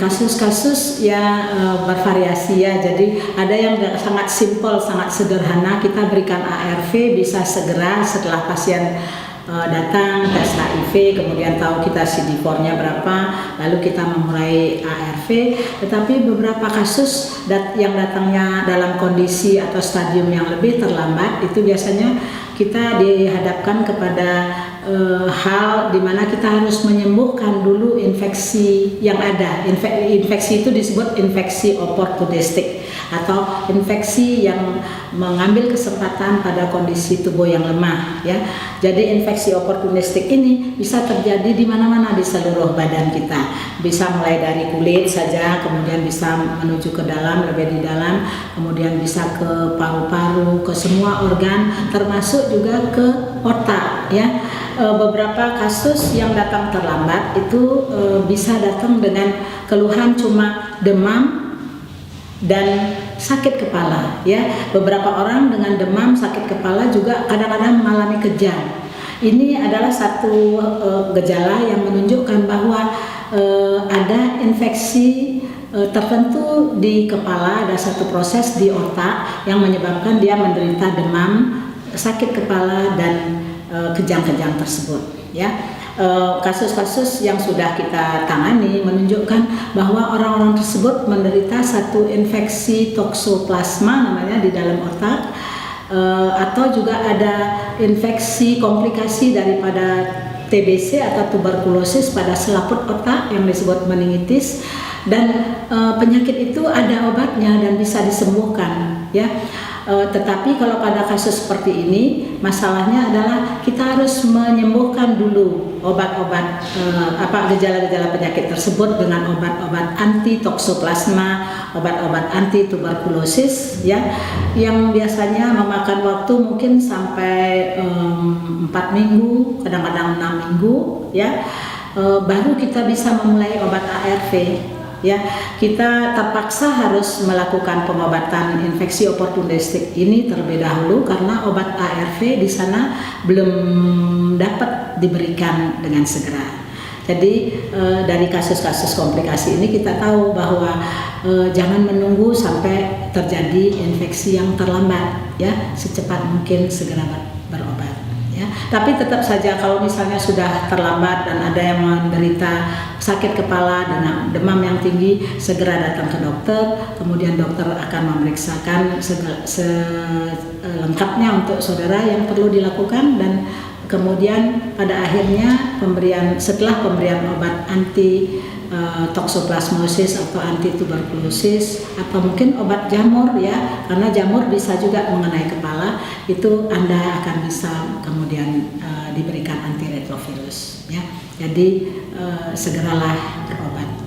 Kasus-kasus ya bervariasi ya. Jadi ada yang sangat simpel, sangat sederhana, kita berikan ARV bisa segera setelah pasien datang tes HIV, kemudian tahu kita CD4-nya berapa, lalu kita memulai ARV. Tetapi beberapa kasus yang datangnya dalam kondisi atau stadium yang lebih terlambat, itu biasanya kita dihadapkan kepada hal di mana kita harus menyembuhkan dulu infeksi yang ada. Infeksi itu disebut infeksi oportunistik atau infeksi yang mengambil kesempatan pada kondisi tubuh yang lemah ya. Jadi infeksi oportunistik ini bisa terjadi di mana-mana di seluruh badan kita. Bisa mulai dari kulit saja, kemudian bisa menuju ke dalam, lebih di dalam, kemudian bisa ke paru-paru, ke semua organ, termasuk juga ke otak ya. Beberapa kasus yang datang terlambat itu bisa datang dengan keluhan cuma demam dan sakit kepala ya. Beberapa orang dengan demam, sakit kepala juga kadang-kadang mengalami kejang. Ini adalah satu gejala yang menunjukkan bahwa ada infeksi tertentu di kepala, ada satu proses di otak yang menyebabkan dia menderita demam, sakit kepala dan kejang-kejang tersebut ya. Kasus-kasus yang sudah kita tangani menunjukkan bahwa orang-orang tersebut menderita satu infeksi toksoplasma namanya di dalam otak, atau juga ada infeksi komplikasi daripada TBC atau tuberkulosis pada selaput otak yang disebut meningitis, dan penyakit itu ada obatnya dan bisa disembuhkan ya. Tetapi kalau pada kasus seperti ini masalahnya adalah kita harus menyembuhkan dulu obat-obat gejala-gejala penyakit tersebut dengan obat-obat anti toksoplasma, obat-obat anti tuberkulosis ya, yang biasanya memakan waktu mungkin sampai 4 minggu, kadang-kadang 6 minggu ya, baru kita bisa memulai obat ARV. Ya, kita terpaksa harus melakukan pengobatan infeksi oportunistik ini terlebih dahulu karena obat ARV di sana belum dapat diberikan dengan segera. Jadi dari kasus-kasus komplikasi ini kita tahu bahwa jangan menunggu sampai terjadi infeksi yang terlambat ya, secepat mungkin segera berobat. Ya, tapi tetap saja kalau misalnya sudah terlambat dan ada yang menderita sakit kepala dan demam yang tinggi, segera datang ke dokter. Kemudian dokter akan memeriksakan selengkapnya untuk saudara yang perlu dilakukan, dan kemudian pada akhirnya setelah pemberian obat anti toksoplasmosis atau anti tuberkulosis atau mungkin obat jamur ya, karena jamur bisa juga mengenai kepala, itu Anda akan bisa kemudian diberikan antiretrovirus ya. Jadi segeralah berobat.